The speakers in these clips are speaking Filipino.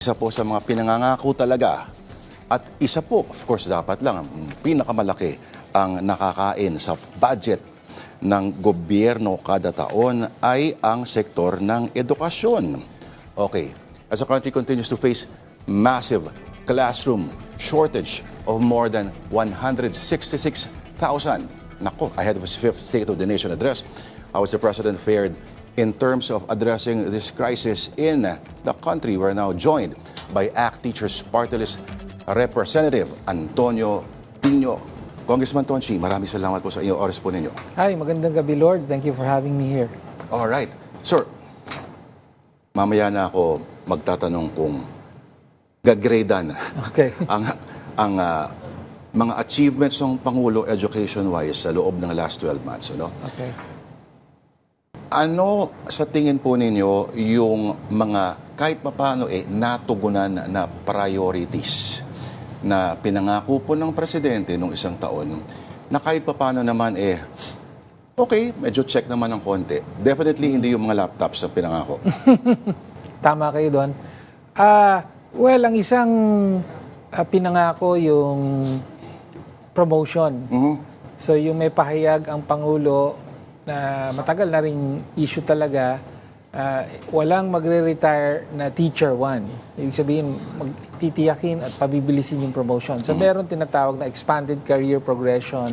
Isa po sa mga pinangangako talaga at isa po, of course, dapat lang, ang pinakamalaki ang nakakain sa budget ng gobyerno kada taon ay ang sektor ng edukasyon. Okay, as the country continues to face massive classroom shortage of more than 166,000. Nako, ahead of his fifth State of the Nation address, how was the President fared in terms of addressing this crisis in the country? We're now joined by ACT Teachers Party List Representative Antonio Pino. Congressman Tonchi, maraming salamat po sa inyong oras po ninyo. Hi, magandang gabi, Lord. Thank you for having me here. All right. Sir, mamaya na ako magtatanong kung gagradean Okay. ang mga achievements ng Pangulo education-wise sa loob ng last 12 months. Ano? Okay. Ano sa tingin po ninyo yung mga kahit papaano natugunan na priorities na pinangako po ng presidente nung isang taon na kahit papaano naman okay, medyo check naman ng konti. Definitely hindi yung mga laptops na pinangako. Tama kayo doon. Well, ang isang pinangako yung promotion. So yung may pahayag ang Pangulo na matagal na ring issue talaga, walang magre-retire na teacher one. Ibig sabihin, magtitiyakin at pabibilisin yung promotion. So meron tinatawag na Expanded Career Progression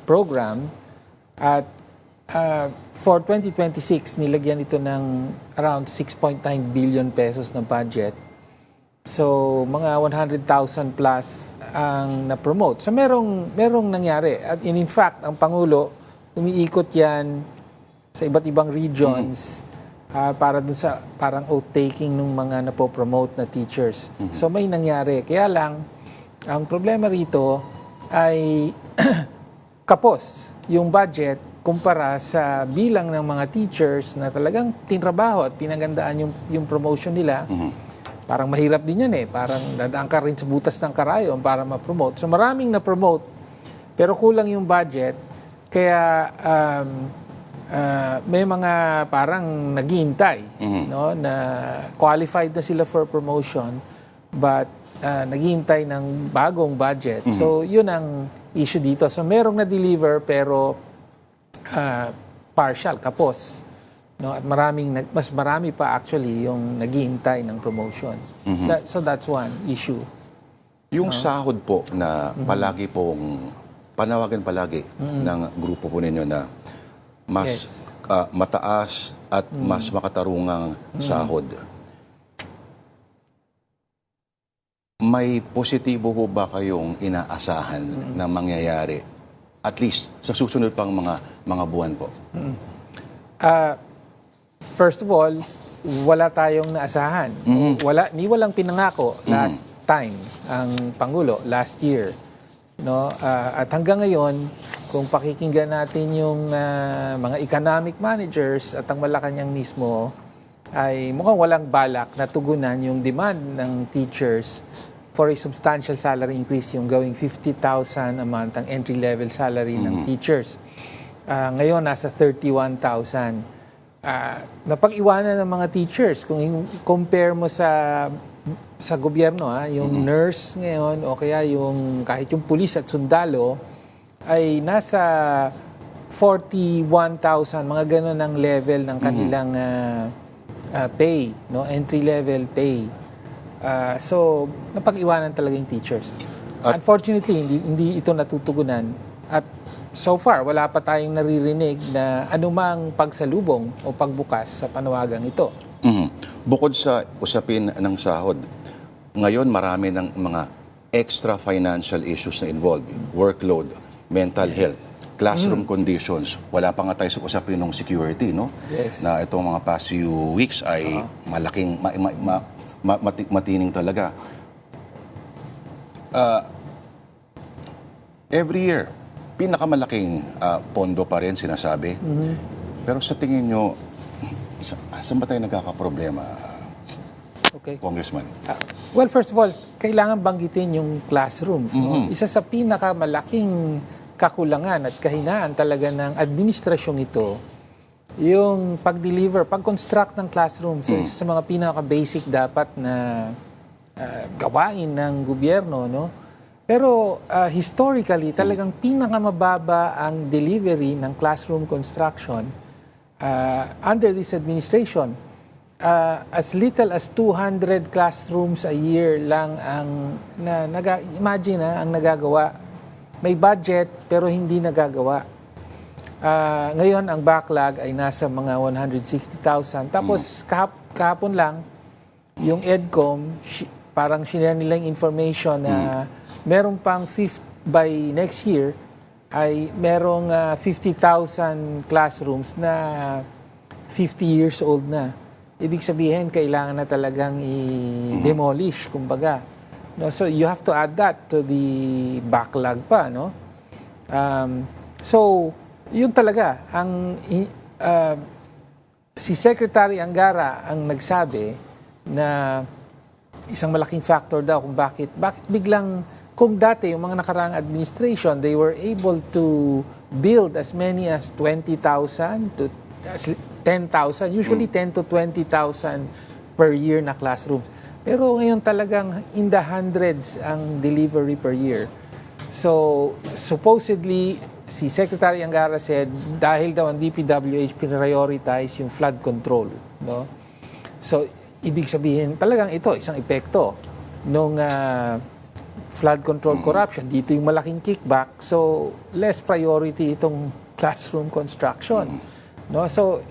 Program. At for 2026, nilagyan ito ng around 6.9 billion pesos na budget. So mga 100,000 plus ang na-promote. So merong nangyari. At in fact, ang Pangulo, umiikot yan sa iba't ibang regions para dun sa parang oath-taking ng mga napopromote na teachers. So may nangyari. Kaya lang, ang problema rito ay kapos yung budget kumpara sa bilang ng mga teachers na talagang tinrabaho at pinagandaan yung promotion nila. Parang mahirap din yan Parang dadaan ka rin sa butas ng karayon para ma-promote. So maraming na-promote, pero kulang yung budget. Kaya may mga parang naghihintay no, na qualified na sila for promotion but naghihintay ng bagong budget. So yun ang issue dito. So merong na-deliver pero partial, kapos. No? At mas marami pa actually yung naghihintay ng promotion. So that's one issue. Yung sahod po na palagi pong panawagan palagi ng grupo po ninyo na mas mataas at mas makatarungang sahod. May positibo ho ba kayong inaasahan na mangyayari at least sa susunod pang mga buwan po? First of all, wala tayong naasahan. Walang pinangako last time ang Pangulo, last year. No, at hanggang ngayon, kung pakikinggan natin yung mga economic managers at ang Malacanang mismo, ay mukhang walang balak na tugunan yung demand ng teachers for a substantial salary increase, yung gawing 50,000 a month ang entry-level salary ng teachers. Ngayon, nasa 31,000. Napag-iwanan ng mga teachers. Kung compare mo sa gobyerno, yung nurse ngayon o kaya yung kahit yung pulis at sundalo ay nasa 41,000, mga gano'n ang level ng kanilang pay, no, entry level pay. So napag-iwanan talaga yung teachers. Unfortunately, hindi ito natutugunan at so far wala pa tayong naririnig na anumang pagsalubong o pagbukas sa panawagang ito. Bukod sa usapin ng sahod, ngayon marami ng mga extra financial issues na involved. Workload, mental health, classroom conditions. Wala pa nga tayo sa usapin ng security, no? Yes. Na itong mga past few weeks ay malaking, matining talaga. Every year, pinakamalaking pondo pa rin sinasabi. Pero sa tingin nyo, saan ba tayo nagkakaproblema? Okay. Congressman. Well, first of all, kailangan banggitin yung classrooms. No? Isa sa pinakamalaking kakulangan at kahinaan talaga ng administrasyong ito yung pag-deliver, pag-construct ng classroom. So, isa sa mga pinaka-basic dapat na gawain ng gobyerno, no? Pero historically, talagang pinakamababa ang delivery ng classroom construction under this administration. As little as 200 classrooms a year lang ang imagine ang nagagawa. May budget pero hindi nagagawa. Ngayon ang backlog ay nasa mga 160,000. Tapos kahapon lang yung EDCOM parang shinare nila yung information na merong pang by next year ay merong 50,000 classrooms na 50 years old na. Ibig sabihin, kailangan na talagang i-demolish, kumbaga. No? So, you have to add that to the backlog pa, no? So, yun talaga. Si Secretary Angara ang nagsabi na isang malaking factor daw kung bakit biglang, kung dati yung mga nakaraang administration, they were able to build as many as 20,000 to 10,000, usually 10 to 20,000 per year na classrooms. Pero ngayon talagang in the hundreds ang delivery per year. So, supposedly, si Secretary Angara said, dahil daw ang DPWH prioritize yung flood control. No? So, ibig sabihin, talagang ito, isang epekto nung flood control corruption. Dito yung malaking kickback. So, less priority itong classroom construction. No? So,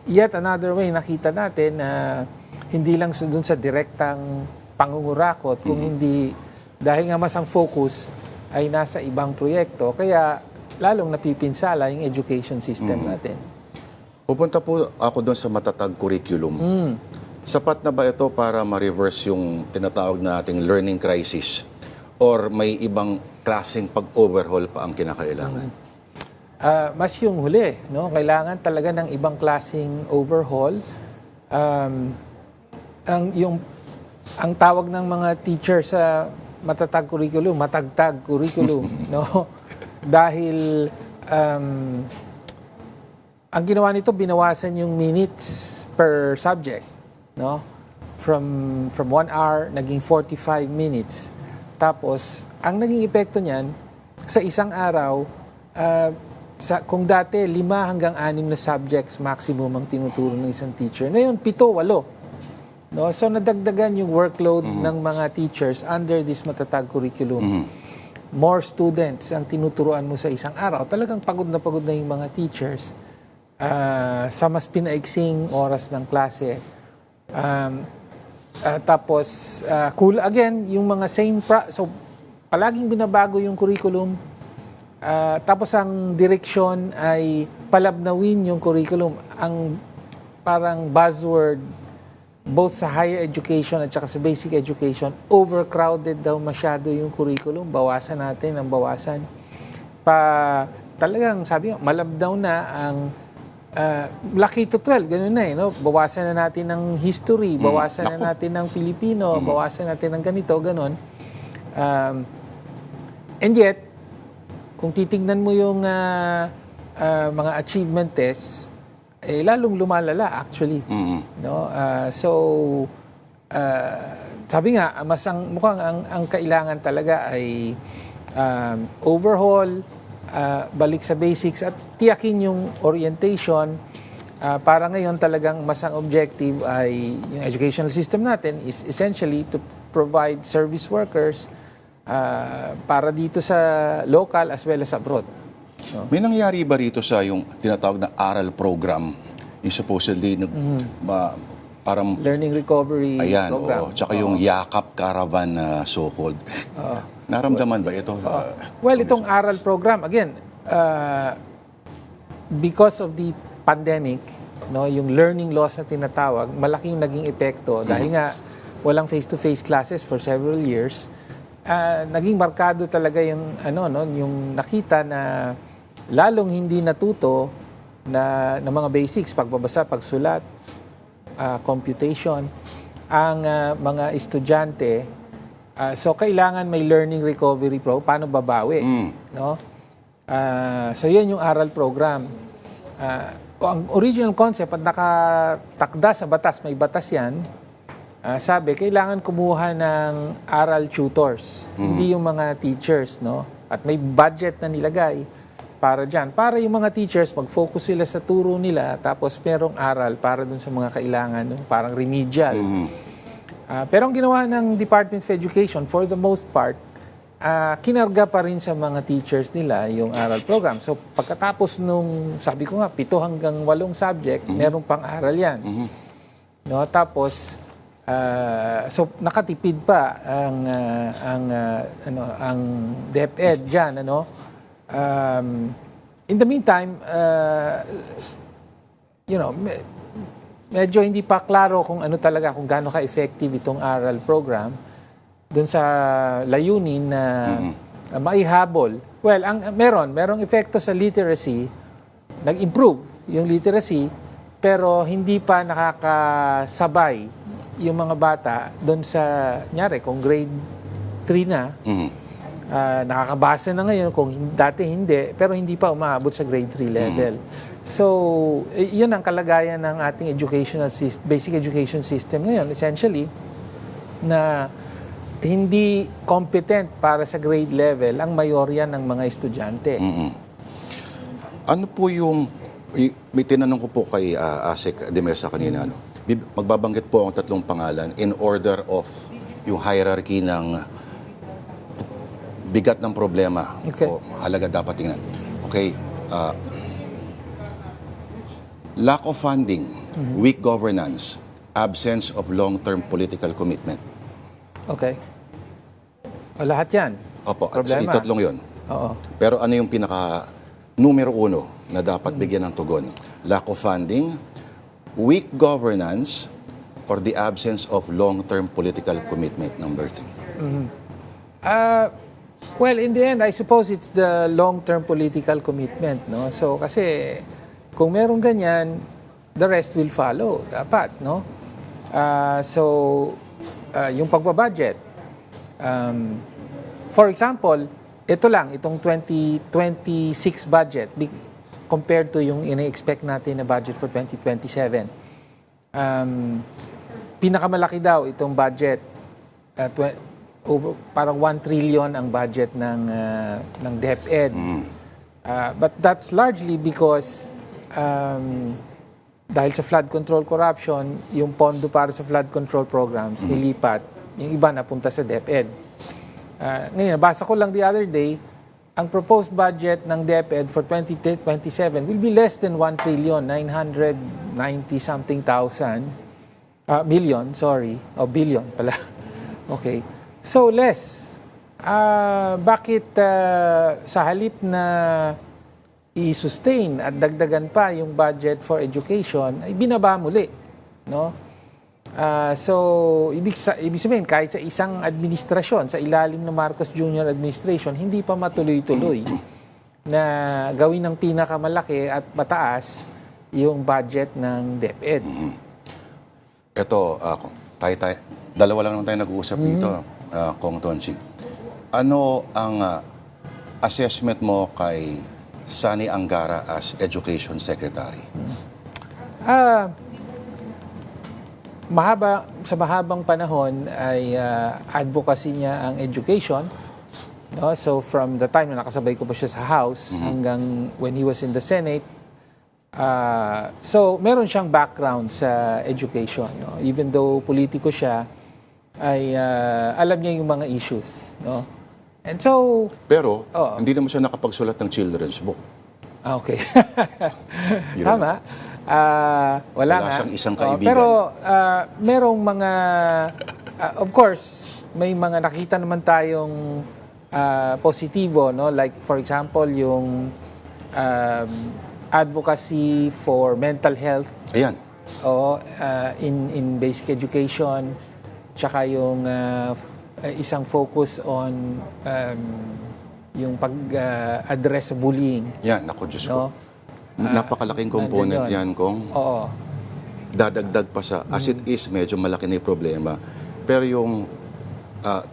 yet another way, nakita natin na hindi lang dun sa direktang pangungurakot, kung hindi, dahil nga mas ang focus ay nasa ibang proyekto, kaya lalong napipinsala yung education system natin. Pupunta po ako doon sa matatag curriculum. Sapat na ba ito para ma-reverse yung tinatawag nating learning crisis? Or may ibang klaseng pag-overhaul pa ang kinakailangan? Mas yung huli, no? Kailangan talaga ng ibang klaseng overhaul. Ang tawag ng mga teacher sa matagtag curriculum, no? Dahil ang ginawa nito, binawasan yung minutes per subject, no? From 1 hour naging 45 minutes. Tapos ang naging epekto niyan sa isang araw, kung dati 5 hanggang 6 na subjects maximum ang tinuturo ng isang teacher, ngayon 7, 8. No? So nadagdagan yung workload ng mga teachers under this matatag curriculum. More students ang tinuturuan mo sa isang araw. Talagang pagod na yung mga teachers sa mas pinaiksing oras ng klase. Tapos cool again yung mga so palaging binabago yung curriculum. Tapos ang direksyon ay palabnawin yung curriculum. Ang parang buzzword both sa higher education at saka sa basic education, overcrowded daw masyado yung curriculum. Bawasan natin ang bawasan. Talagang sabi nga, malabdaw na ang Lucky to 12, ganun na no? Bawasan na natin ng history, bawasan na natin ng Pilipino, bawasan natin ng ganito, ganun. And yet, kung titingnan mo yung mga achievement tests, lalong lumalala actually. No? Sabi nga, mukhang ang kailangan talaga ay overhaul, balik sa basics at tiyakin yung orientation para ngayon talagang mas ang objective ay yung educational system natin is essentially to provide service workers para dito sa local as well as abroad. No? May nangyari ba rito sa yung tinatawag na aral program? Yung supposedly parang learning recovery program. Tsaka yung Yakap Caravan na so-called. Naramdaman ba ito? Well, itong aral program, again, because of the pandemic, no, yung learning loss na tinatawag, malaking naging epekto dahil nga walang face-to-face classes for several years. Naging markado talaga yung yung nakita na lalong hindi natuto ng mga basics, pagbabasa, pagsulat, computation, ang mga estudyante. So kailangan may learning recovery paano babawi, no? So yan yung aral program. Ang original concept at nakatakda sa batas, may batas yan, sabi, kailangan kumuha ng aral tutors, hindi yung mga teachers, no? At may budget na nilagay para dyan. Para yung mga teachers, mag-focus sila sa turo nila, tapos merong aral para dun sa mga kailangan, no? Parang remedial. Pero ang ginawa ng Department of Education, for the most part, kinarga pa rin sa mga teachers nila yung aral program. So pagkatapos nung, sabi ko nga, 7 hanggang 8 subject, merong pang-aral yan. No? Tapos, so nakatipid pa ang DepEd diyan, ano. In the meantime, medyo hindi pa klaro kung ano talaga, kung gaano ka-effective itong aral program doon sa layunin na maihabol. Well, merong epekto sa literacy, nag-improve yung literacy, pero hindi pa nakakasabay yung mga bata doon sa, nyari, kung grade 3 na, nakakabasa na ngayon, kung dati hindi, pero hindi pa umaabot sa grade 3 level. So, yun ang kalagayan ng ating basic education system ngayon, essentially, na hindi competent para sa grade level ang mayorya ng mga estudyante. Ano po yung, may tinanong ko po kay Asek de Mesa kanina, magbabanggit po ang 3 pangalan in order of yung hierarchy ng bigat ng problema o halaga dapat tingnan. Okay. Lack of funding, weak governance, absence of long-term political commitment. Okay. Lahat yan. Opo, problema. yung 3 yun. Oo. Pero ano yung pinaka numero 1 na dapat bigyan ng tugon? Lack of funding, weak governance, or the absence of long-term political commitment, number 3? Well, in the end, I suppose it's the long-term political commitment, no? So, kasi kung merong ganyan, the rest will follow. Dapat, no? Yung pagbabudget. For example, ito lang, itong 2026 budget, compared to yung ina-expect natin na budget for 2027. Pinakamalaki daw itong budget, parang 1 trillion ang budget ng DepEd. But that's largely because dahil sa flood control corruption, yung pondo para sa flood control programs, nilipat, yung iba napunta sa DepEd. Ngayon, nabasa ko lang the other day, ang proposed budget ng DepEd for 2027 will be less than 1 trillion, 990-something million, sorry. O, billion pala. Okay. So, less. Bakit sa halip na i-sustain at dagdagan pa yung budget for education, ay binaba muli, no? So, ibig sabihin, kahit sa isang administrasyon, sa ilalim ng Marcos Jr. administration, hindi pa matuloy-tuloy na gawin ng pinakamalaki at mataas yung budget ng DepEd. Ito, dalawa lang tayo nag-uusap dito, Kong Tonchi. Ano ang assessment mo kay Sani Angara as Education Secretary? Sa mahabang panahon ay advocacy niya ang education. No? So from the time na nakasabay ko pa siya sa House hanggang when he was in the Senate, so meron siyang background sa education. No? Even though politiko siya, ay alam niya yung mga issues. No? And so... Pero, hindi naman siya nakapagsulat ng children's book. Okay. Tama. Wala nga. Siyang isang kaibigan. Pero merong mga, of course, may mga nakita naman tayong positibo, no? Like for example, yung advocacy for mental health. Ayan. In basic education, tsaka yung isang focus on yung pag-address sa bullying. Yan, naku, Diyos no? ko. Napakalaking component yan, Kong. Oo. Dadagdag pa sa, as it is, medyo malaki na yung problema. Pero yung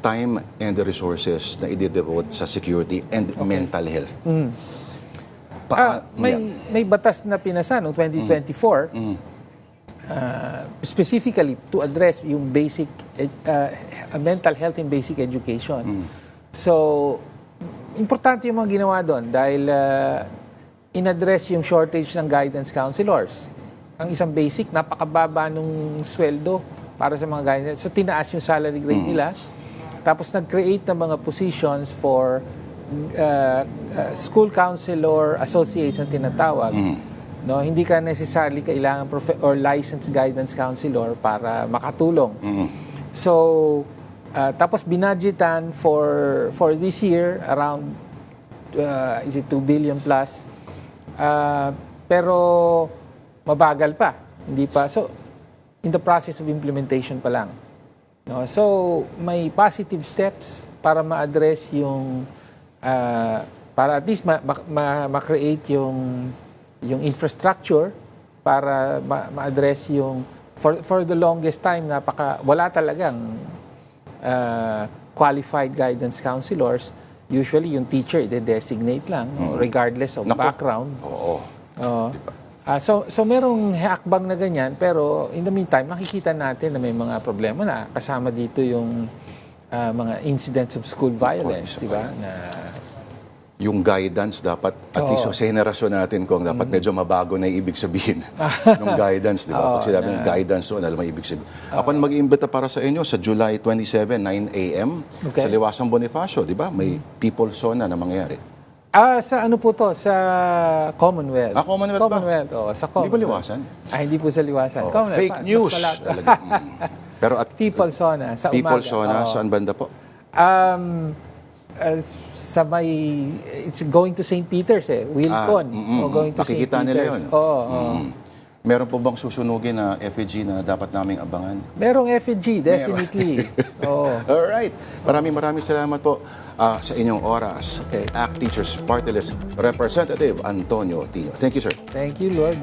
time and the resources na i-devote sa security and mental health. May batas na pinasa noong 2024 specifically to address yung basic mental health and basic education. So, importante yung mga ginawa doon dahil in-address yung shortage ng guidance counselors. Ang isang basic, napakababa nung sweldo para sa mga guidance. So, tinaas yung salary grade nila. Tapos, nag-create ng mga positions for school counselor associates ang tinatawag. No, hindi ka necessarily kailangan or licensed guidance counselor para makatulong. So, tapos binadgetan for this year around is it 2 billion plus. Pero mabagal pa, hindi pa. So, in the process of implementation pa lang. No, so, may positive steps para ma-address yung para at least ma-create yung infrastructure para ma-address yung for the longest time wala talagang qualified guidance counselors. Usually yung teacher i-designate lang regardless of background. Oo. So merong hakbang na ganyan, pero in the meantime nakikita natin na may mga problema na kasama dito yung mga incidents of school violence, di ba? Yung guidance dapat, at least sa henerasyon natin, kung dapat medyo mabago na yung ibig sabihin ng guidance, di ba? Pag sinabi ng guidance doon, alam mo ibig sabihin. Ako na mag-iimbita para sa inyo sa July 27, 9 a.m. sa Liwasang Bonifacio, di ba? May People Zona na mangyayari. Sa ano po to? Sa Commonwealth. Commonwealth ba? Commonwealth, sa Commonwealth. Hindi ba Liwasan? Hindi po sa Liwasan. Fake news. Talaga. Pero at People Zona, sa People umaga. Zona, saan banda po? Sa may, it's going to St. Peter's Wilcon. Going to St. Makikita nila Peter's. yun. Oo. Meron po bang susunugin na effigy na dapat naming abangan? Merong effigy, definitely. Oo. Alright. Maraming salamat po sa inyong oras. Okay. ACT Teachers Party List Representative Antonio Tino. Thank you, sir. Thank you, Lord.